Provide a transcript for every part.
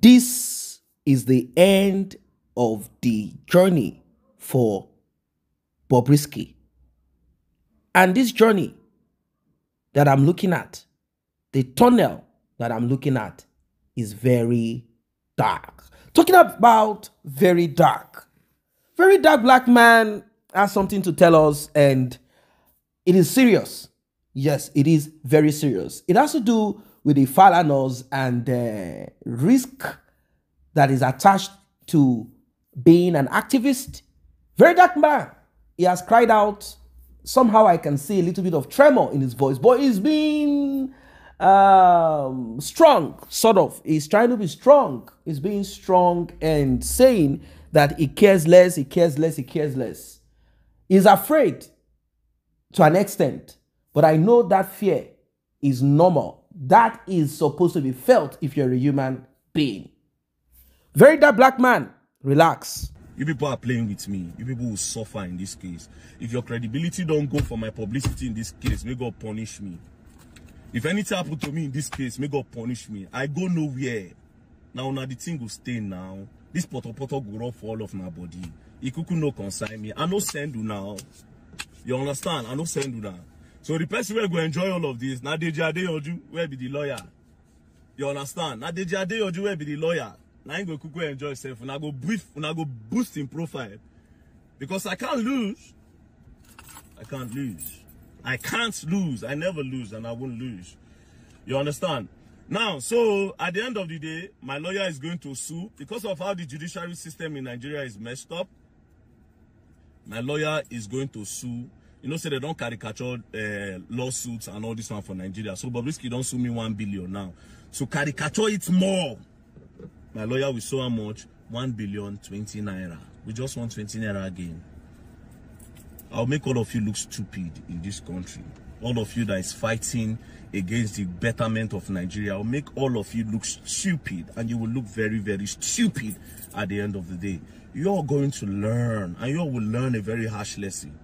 this is the end of the journey for Bobrisky. And this journey that I'm looking at, the tunnel that I'm looking at, is very dark. Talking about very dark. Very dark black man has something to tell us, and it is serious. Yes, it is very serious. It has to do with the Falanos and the risk that is attached to being an activist. Very dark man. He has cried out. Somehow I can see a little bit of tremor in his voice, but he's being strong, sort of. He's trying to be strong. He's being strong and saying that he cares less, he cares less, he cares less. He's afraid to an extent, but I know that fear is normal. That is supposed to be felt if you're a human being. Very dark black man, relax. You people are playing with me. You people will suffer in this case. If your credibility don't go for my publicity in this case, may God punish me. If anything happen to me in this case, may God punish me. I go nowhere. Now the thing will stay now. This poto go rub for all of my body. Ikuku no consign me. I no send you now. You understand? I no send you now. So the person will go enjoy all of this. Now Deji Adeyoju will be the lawyer. You understand? Now Deji Adeyoju will be the lawyer. Now I go enjoy yourself. And I go boost in profile. Because I can't lose. I can't lose. I can't lose. I never lose, and I won't lose. You understand? Now, so at the end of the day, my lawyer is going to sue because of how the judiciary system in Nigeria is messed up. My lawyer is going to sue. You know, say they don't caricature lawsuits and all this one for Nigeria. So Bobrisky don't sue me 1 billion now. So caricature it more. My lawyer will sue how much? 1 billion 20 naira. We just want 20 naira again. I'll make all of you look stupid in this country. All of you that is fighting against the betterment of Nigeria, I'll make all of you look stupid, and you will look very, very stupid at the end of the day. You're going to learn, and you will learn a very harsh lesson.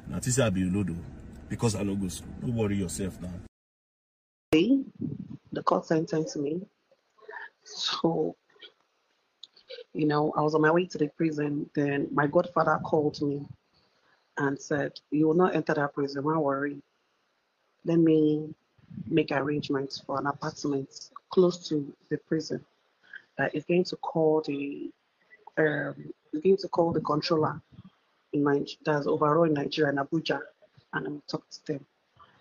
Now, this will be Lodo, because I know go school. Don't worry yourself now. The court sentenced me. So, you know, I was on my way to the prison. Then my godfather called me and said, "You will not enter that prison, don't worry. Let me make arrangements for an apartment close to the prison. That is going to call the controller in that's overall in Nigeria in Abuja, and I will talk to them.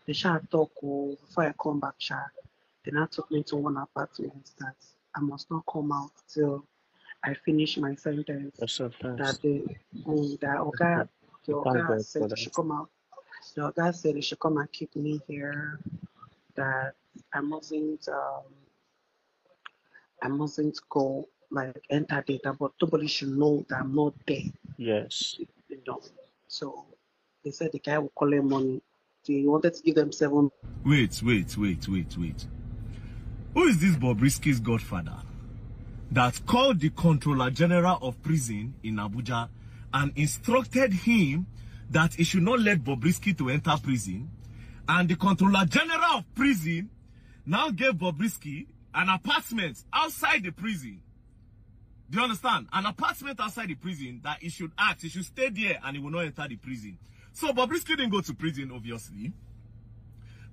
They shall talk before I come back. They now took me to one apartment that I must not come out till I finish my sentence. That the Oga said they should come out. The Oga said they should come and keep me here. That I mustn't go like enter data, but nobody should know that I'm not there. Yes. You know. So they said the guy will collect money. They wanted to give them 7. Wait. Who is this Bobrisky's godfather that called the Controller General of Prison in Abuja and instructed him that he should not let Bobrisky to enter prison, and the Controller General of Prison now gave Bobrisky an apartment outside the prison? Do you understand? An apartment outside the prison that he should act, he should stay there and he will not enter the prison. So Bobrisky didn't go to prison, obviously.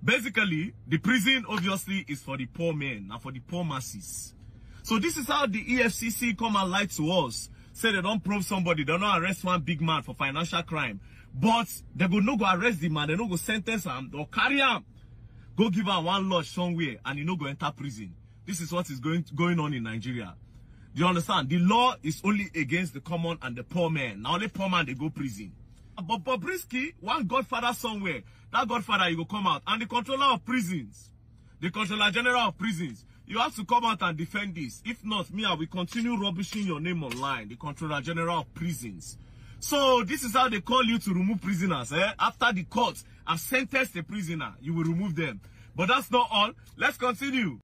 Basically, the prison obviously is for the poor men and for the poor masses. So this is how the EFCC come and lie to us. Say they don't probe somebody, they don't arrest one big man for financial crime. But they go no go arrest the man, they no go sentence him or carry him. Go give him one lodge somewhere and he no go enter prison. This is what is going on in Nigeria. Do you understand? The law is only against the common and the poor men. Now only poor man they go prison. But Bobrisky, one godfather somewhere, that godfather he go come out. And the controller of prisons, the Controller General of Prisons, you have to come out and defend this. If not, me, I will continue rubbishing your name online. The Controller General of Prisons. So this is how they call you to remove prisoners. After the court have sentenced a prisoner, you will remove them. But that's not all. Let's continue.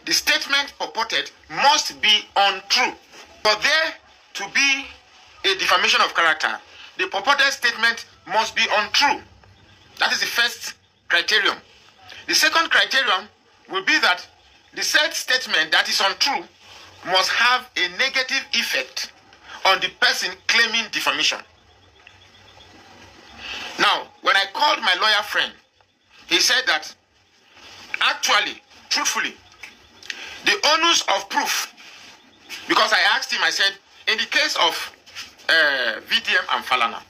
The statement purported must be untrue. For there to be a defamation of character, the purported statement must be untrue. That is the first criterion. The second criterion will be that the said statement that is untrue must have a negative effect on the person claiming defamation. Now, when I called my lawyer friend, he said that actually, truthfully, the onus of proof, because I asked him, I said, in the case of VDM and Falana,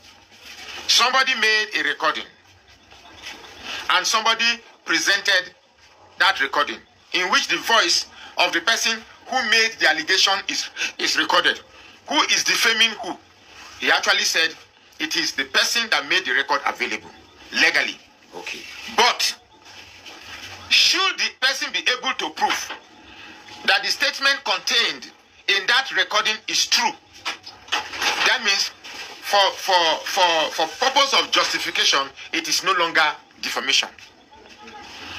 somebody made a recording and somebody presented that recording in which the voice of the person who made the allegation is recorded. Who is defaming who? He actually said it is the person that made the record available legally. Okay. But should the person be able to prove that the statement contained in that recording is true, that means for purpose of justification, it is no longer defamation.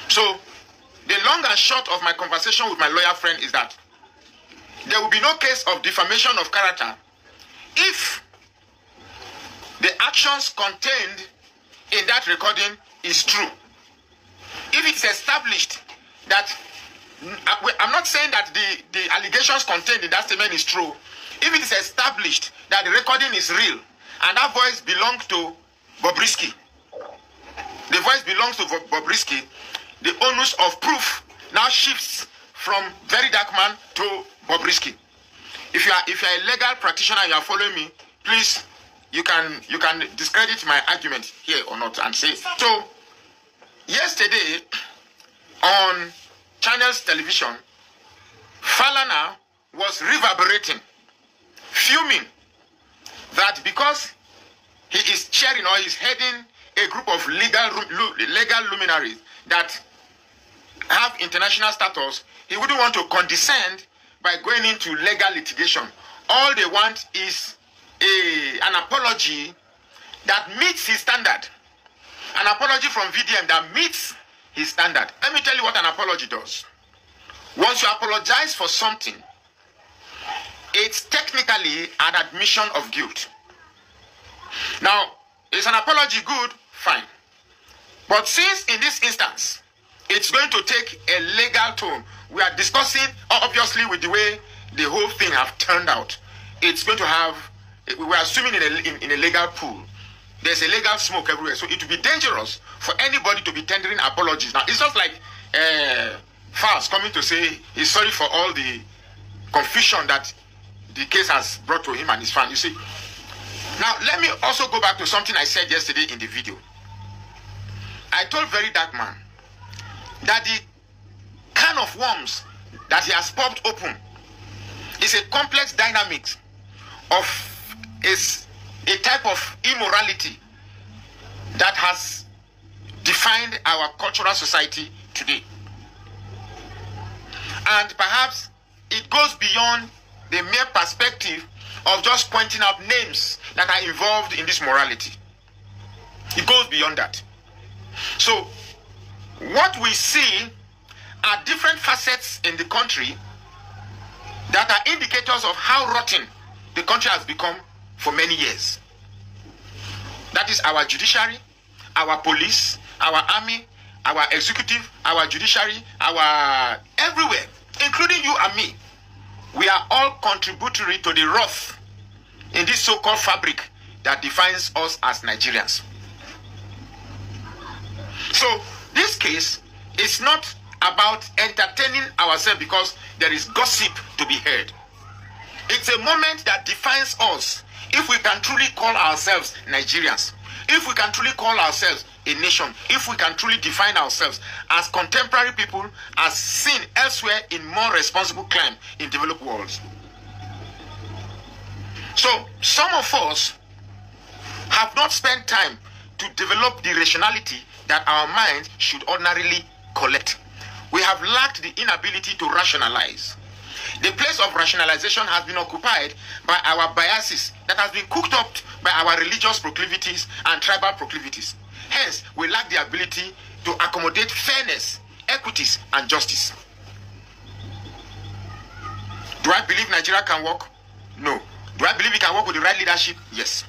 So the long and short of my conversation with my lawyer friend is that there will be no case of defamation of character if the actions contained in that recording is true. If it's established that, I'm not saying that the allegations contained in that statement is true. If it is established that the recording is real and that voice belongs to Bobrisky, the voice belongs to Bobrisky, the onus of proof now shifts from Verydarkman to Bobrisky. If you are a legal practitioner and you are following me, please, you can discredit my argument here or not and say. So yesterday on Channels Television, Falana was reverberating, fuming that because he is chairing or is heading a group of legal luminaries that have international status, he wouldn't want to condescend by going into legal litigation. All they want is an apology that meets his standard. An apology from VDM that meets his standard. Let me tell you what an apology does. Once you apologize for something, it's technically an admission of guilt. Now, is an apology good? Fine. But since in this instance, it's going to take a legal tone, we are discussing, obviously, with the way the whole thing have turned out, it's going to have, we are swimming in a legal pool. There's a legal smoke everywhere. So it would be dangerous for anybody to be tendering apologies. Now, it's just like Fals coming to say he's sorry for all the confusion that the case has brought to him and his family. You see. Now, let me also go back to something I said yesterday in the video. I told Verydarkman that the can of worms that he has popped open is a complex dynamic of a type of immorality that has defined our cultural society today. And perhaps it goes beyond the mere perspective of just pointing out names that are involved in this morality. It goes beyond that. So, what we see are different facets in the country that are indicators of how rotten the country has become for many years. That is our judiciary, our police, our army, our executive, our judiciary, our everywhere, including you and me. We are all contributory to the wrath in this so-called fabric that defines us as Nigerians. So this case is not about entertaining ourselves because there is gossip to be heard. It's a moment that defines us if we can truly call ourselves Nigerians, if we can truly call ourselves a nation, if we can truly define ourselves as contemporary people as seen elsewhere in more responsible crime in developed worlds. So some of us have not spent time to develop the rationality that our minds should ordinarily collect. We have lacked the inability to rationalize. The place of rationalization has been occupied by our biases that has been cooked up by our religious proclivities and tribal proclivities. Hence, we lack the ability to accommodate fairness, equities, and justice. Do I believe Nigeria can work? No. Do I believe it can work with the right leadership? Yes.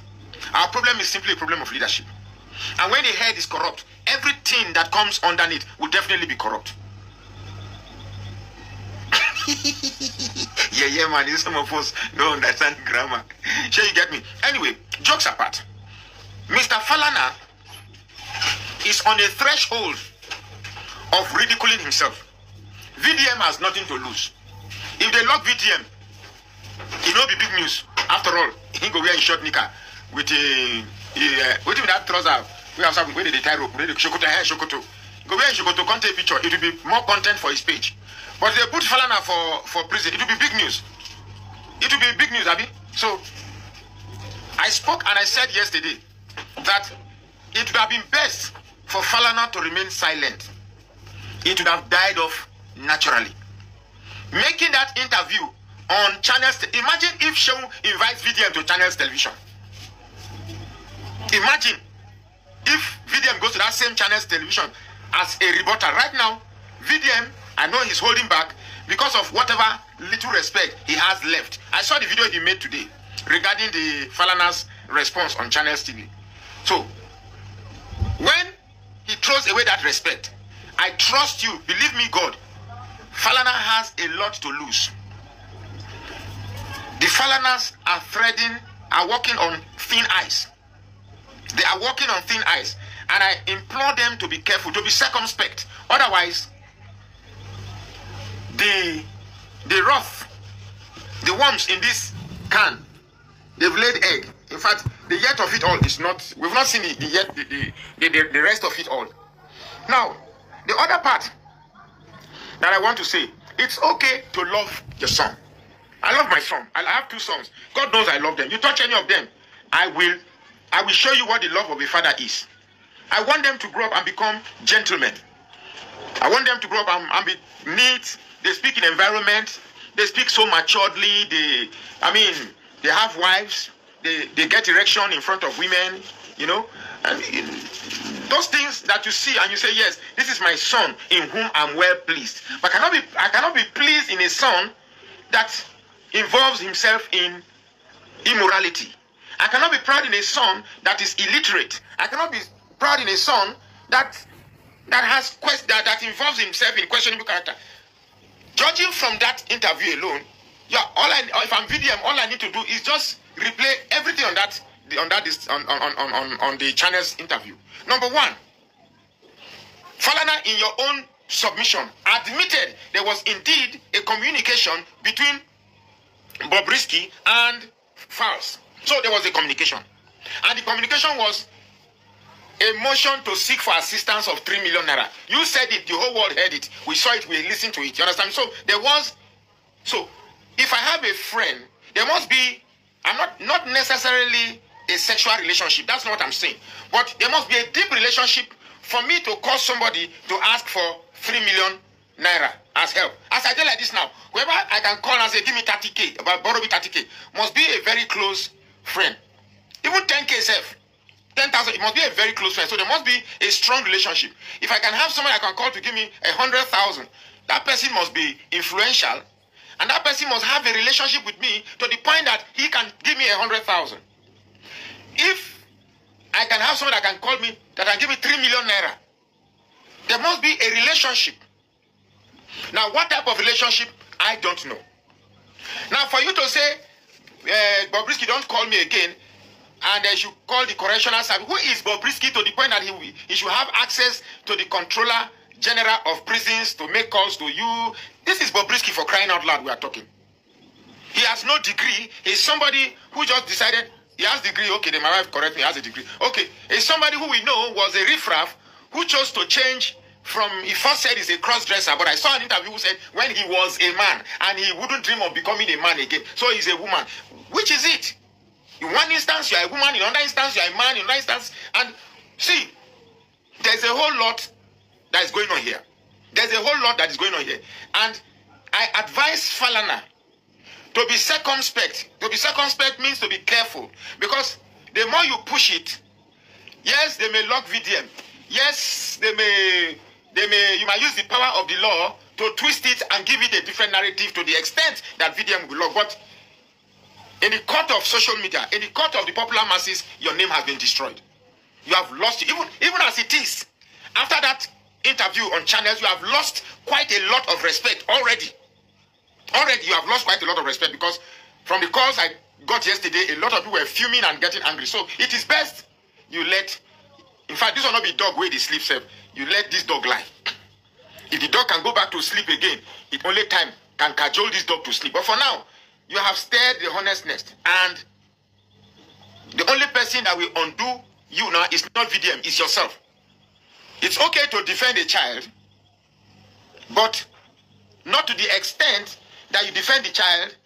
Our problem is simply a problem of leadership. And when the head is corrupt, everything that comes underneath will definitely be corrupt. Yeah, man. Some of us don't understand grammar. Sure, you get me? Anyway, jokes apart. Mr. Falana is on a threshold of ridiculing himself. VDM has nothing to lose. If they lock VDM, it will be big news. After all, he go wear a short knicker with with that trouser. We have some where they tie rope, where they shokoto hair, shokoto. Go wear shokoto, can't take picture. It will be more content for his page. But they put Falana for prison. It will be big news. It will be big news, Abi. So I spoke and I said yesterday that it would have been best for Falana to remain silent. It would have died off naturally. Making that interview on channels. Imagine if Shehu invites VDM to channels television. Imagine if VDM goes to that same channels television as a reporter. Right now, VDM, I know he's holding back because of whatever little respect he has left. I saw the video he made today regarding the Falana's response on channels TV. So, when he throws away that respect, I trust you, believe me, God, Falana has a lot to lose. The Falanas are walking on thin ice. They are walking on thin ice. And I implore them to be careful, to be circumspect. Otherwise, the wrath, the worms in this can, they've laid egg. In fact, the yet of it all is not, we've not seen the rest of it all. Now, the other part that I want to say, it's okay to love your son. I love my son. I have 2 sons. God knows I love them. You touch any of them, I will show you what the love of a father is. I want them to grow up and become gentlemen. I want them to grow up and be neat. They speak in environment. They speak so maturely. They have wives. They get erection in front of women, you know. And those things that you see and you say, yes, this is my son in whom I'm well pleased. But I cannot be pleased in a son that involves himself in immorality. I cannot be proud in a son that is illiterate. I cannot be proud in a son that involves himself in questionable character. Judging from that interview alone, if I'm VDM, all I need to do is just replay everything on the channel's interview. Number 1, Falana, in your own submission, admitted there was indeed a communication between Bobrisky and Falz. So there was a communication. And the communication was a motion to seek for assistance of 3 million naira. You said it, the whole world heard it. We saw it, we listened to it. You understand? So if I have a friend, there must be, not necessarily a sexual relationship. That's not what I'm saying. But there must be a deep relationship for me to call somebody to ask for 3 million naira as help. As I do like this now, whoever I can call and say, give me 30K, borrow me 30K, must be a very close friend. Even 10K self, 10,000, it must be a very close friend. So there must be a strong relationship. If I can have someone I can call to give me 100,000, that person must be influential, and that person must have a relationship with me to the point that he can give me 100,000. If I can have someone that can call me, that can give me 3 million naira, there must be a relationship. Now, what type of relationship, I don't know. Now, for you to say, Bobrisky, don't call me again, and they should call the correctional service. Who is Bobrisky to the point that he should have access to the controller general of prisons to make calls to you? This is Bobrisky, for crying out loud we are talking. He has no degree. He's somebody who just decided he has degree. Okay, then my wife correct me, he has a degree. Okay, he's somebody who we know was a riffraff who chose to change from, he first said he's a cross-dresser, but I saw an interview who said when he was a man and he wouldn't dream of becoming a man again. So he's a woman. Which is it? In one instance, you are a woman. In another instance, you are a man. In another instance, and see, there's a whole lot that is going on here. There's a whole lot that is going on here. And I advise Falana to be circumspect. To be circumspect means to be careful. Because the more you push it, yes, they may lock VDM. Yes, you might use the power of the law to twist it and give it a different narrative to the extent that VDM will lock. But in the court of social media, in the court of the popular masses, your name has been destroyed. You have lost it. Even as it is, after that interview on channels, you have lost quite a lot of respect already. Already you have lost quite a lot of respect, because from the calls I got yesterday, a lot of people were fuming and getting angry. So it is best you let, in fact, this will not be dog where they sleep safe. You let this dog lie. If the dog can go back to sleep again, it only time can cajole this dog to sleep. But for now, you have stirred the hornet's nest. And the only person that will undo you now is not VDM, it's yourself. It's okay to defend a child, but not to the extent that you defend the child.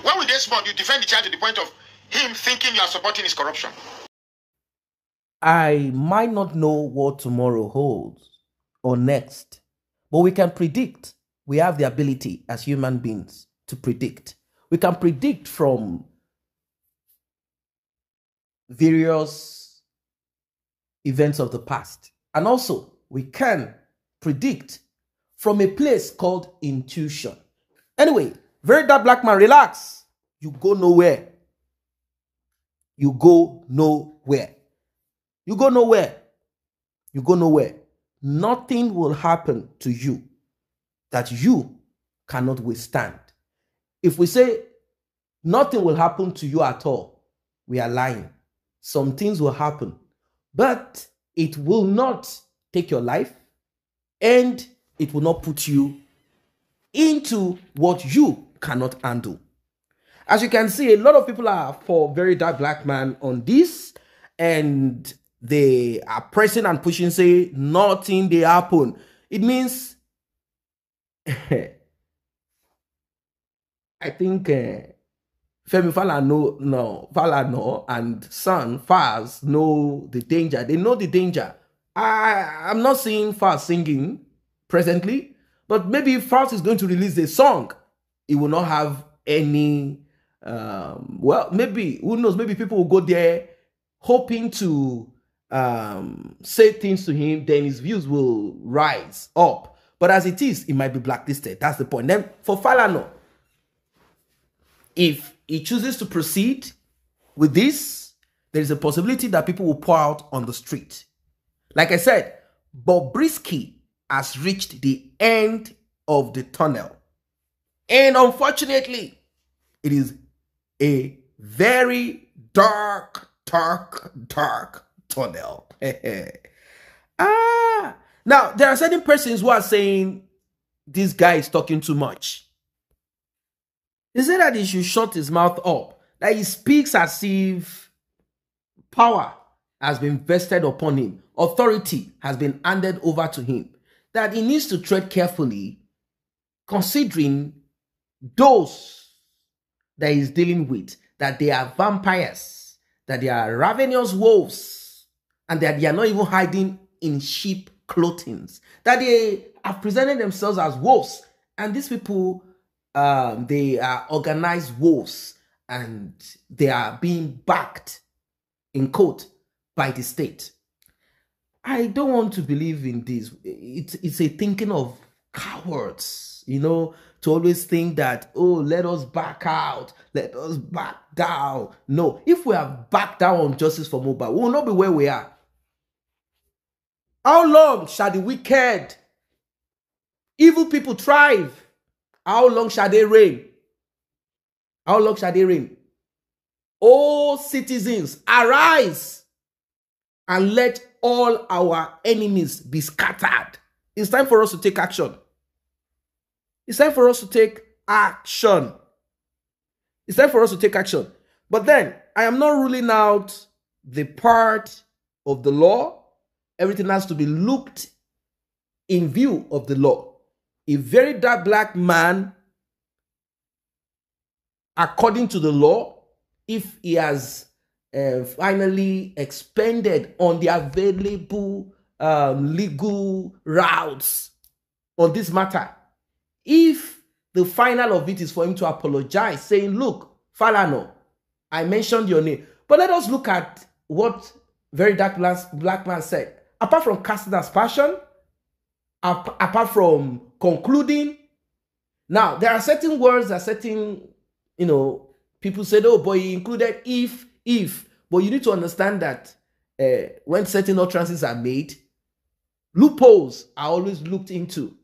When we respond, you defend the child to the point of him thinking you are supporting his corruption. I might not know what tomorrow holds or next, but we can predict. We have the ability as human beings to predict. We can predict from various events of the past. And also, we can predict from a place called intuition. Anyway, Verydarkman, relax. You go nowhere. You go nowhere. You go nowhere. You go nowhere. Nothing will happen to you that you cannot withstand. If we say nothing will happen to you at all, we are lying. Some things will happen, but it will not take your life, and it will not put you into what you cannot handle. As you can see, a lot of people are for Verydarkman on this, and they are pressing and pushing, say nothing they happen. It means I think Femi Falana and son Faz know the danger. They know the danger. I'm not seeing Faz singing presently, but maybe if Faz is going to release a song, it will not have any. Well, maybe, who knows? Maybe people will go there hoping to say things to him. Then his views will rise up. But as it is, it might be blacklisted. That's the point. Then for Falana, if he chooses to proceed with this, there is a possibility that people will pour out on the street. Like I said, Bobrisky has reached the end of the tunnel. And unfortunately, it is a very dark tunnel. Now, there are certain persons who are saying this guy is talking too much. They say that he should shut his mouth up, that he speaks as if power has been vested upon him, authority has been handed over to him, that he needs to tread carefully, considering those that he's dealing with, that they are vampires, that they are ravenous wolves, and that they are not even hiding in sheep clothing, that they have presented themselves as wolves, and these people, they are organized wolves, and they are being backed, in quote, by the state. I don't want to believe in this. It's a thinking of cowards, you know, to always think that, oh, let us back out, let us back down. No, if we have backed down on justice for Mohbad, we will not be where we are. How long shall the wicked, evil people thrive? How long shall they reign? How long shall they reign? O citizens, arise and let all our enemies be scattered. It's time for us to take action. It's time for us to take action. It's time for us to take action. But then, I am not ruling out the part of the law. Everything has to be looked in view of the law. A Verydarkman, according to the law, if he has finally expended on the available legal routes on this matter, if the final of it is for him to apologize, saying, look, Falana, I mentioned your name. But let us look at what Verydarkman said. Apart from casting aspersion, apart from concluding, now there are certain words that certain, people said, oh boy, he included if. But you need to understand that when certain utterances are made, loopholes are always looked into.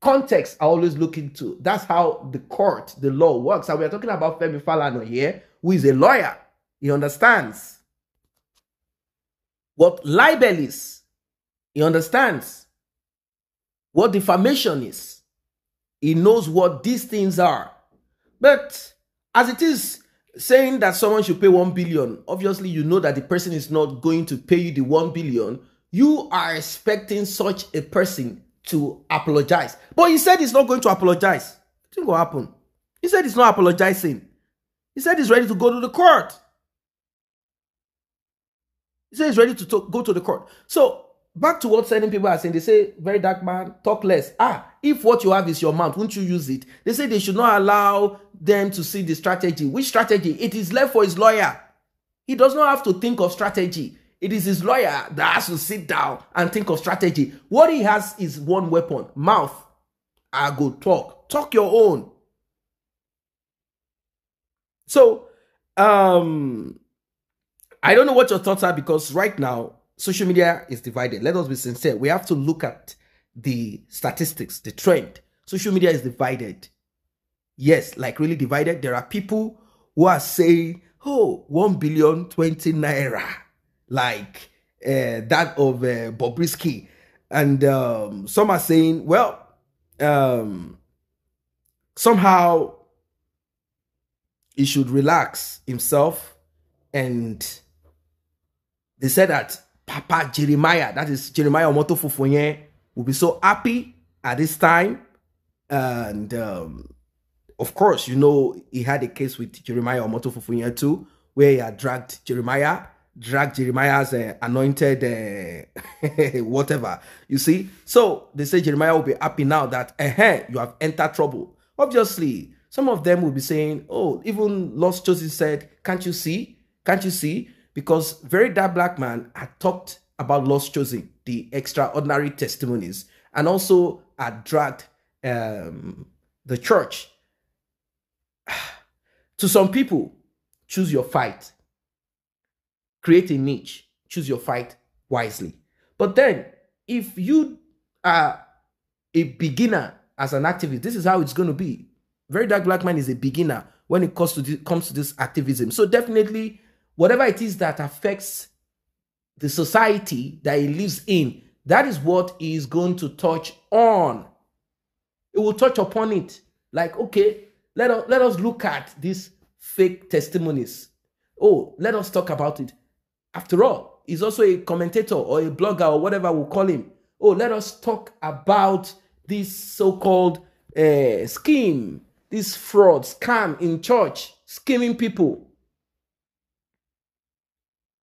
context I always look into. That's how the court, the law works. And we are talking about Femi Falana here, who is a lawyer. He understands what libel is. He understands what defamation is. He knows what these things are. But as it is saying that someone should pay 1 billion, obviously you know that the person is not going to pay you the 1 billion. You are expecting such a person to apologize. But he said he's not going to apologize. What think will happen? He said he's not apologizing. He said he's ready to go to the court. He said he's ready to go to the court. So back to what certain people are saying. They say, Verydarkman, talk less. If what you have is your mouth, won't you use it? They say they should not allow them to see the strategy. Which strategy? It is left for his lawyer. He does not have to think of strategy. It is his lawyer that has to sit down and think of strategy. What he has is one weapon, mouth. I go talk. Talk your own. So, I don't know what your thoughts are, because right now, social media is divided. Let us be sincere. We have to look at the statistics, the trend. Social media is divided. Yes, like really divided. There are people who are saying, oh, 1 billion 20 naira. Like that of Bobrisky. And some are saying, well, somehow he should relax himself. And they said that Papa Jeremiah, that is Jeremiah Omoto Fufonye, will be so happy at this time. And of course, you know, he had a case with Jeremiah Omoto Fufonye too, where he had dragged Jeremiah's anointed whatever, you see. So they say Jeremiah will be happy now that you have entered trouble. Obviously, some of them will be saying, oh, even Lost Chosen said, can't you see? Can't you see? Because Verydarkman had talked about Lost Chosen, the extraordinary testimonies, and also had dragged the church. To some people, choose your fight. Create a niche. Choose your fight wisely. But then, if you are a beginner as an activist, this is how it's going to be. Verydarkman is a beginner when it comes to this activism. So definitely, whatever it is that affects the society that he lives in, that is what he is going to touch on. It will touch upon it. Like, okay, let us look at these fake testimonies. Oh, let us talk about it. After all, he's also a commentator or a blogger or whatever we'll call him. Oh, let us talk about this so-called scheme, this fraud, scam in church, scheming people,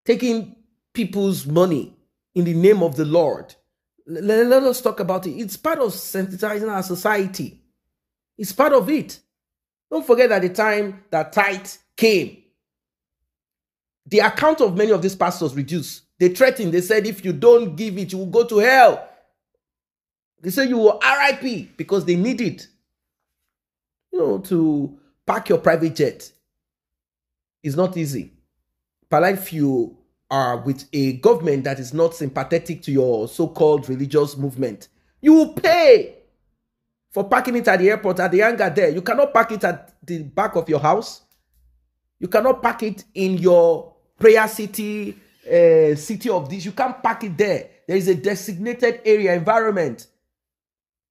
taking people's money in the name of the Lord. Let us talk about it. It's part of sensitizing our society. It's part of it. Don't forget that the time that tithe came, the account of many of these pastors reduced. They threatened. They said, if you don't give it, you will go to hell. They say you will RIP because they need it. You know, to park your private jet is not easy. But if you are with a government that is not sympathetic to your so-called religious movement, you will pay for parking it at the airport, at the hangar there. You cannot park it at the back of your house. You cannot park it in your prayer city, city of this. You can't park it there. There is a designated area, environment,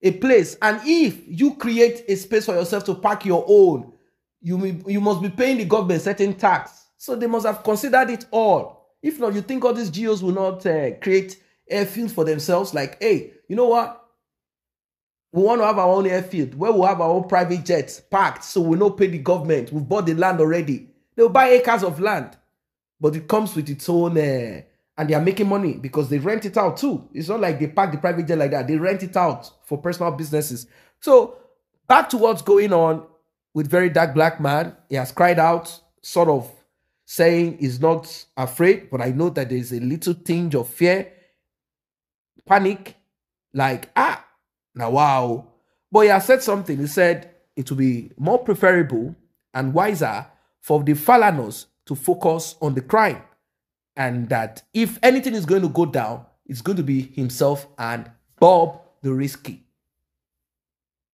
a place. And if you create a space for yourself to park your own, you must be paying the government certain tax. So they must have considered it all. If not, you think all these geos will not create airfields for themselves? Like, hey, you know what? We want to have our own airfield where we'll have our own private jets parked, so we don't pay the government. We've bought the land already. They'll buy acres of land, but it comes with its own, and they are making money because they rent it out too. It's not like they park the private jet like that. They rent it out for personal businesses. So back to what's going on with Verydarkman. He has cried out, sort of saying he's not afraid, but I know that there's a little tinge of fear, panic, like, now wow. But he has said something. He said it would be more preferable and wiser for the Falanos to focus on the crime, and that if anything is going to go down, it's going to be himself and Bob the Risky.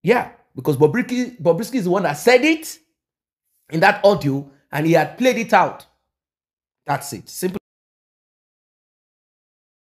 Yeah, because Bobrisky is the one that said it in that audio, and he had played it out. That's it. Simple.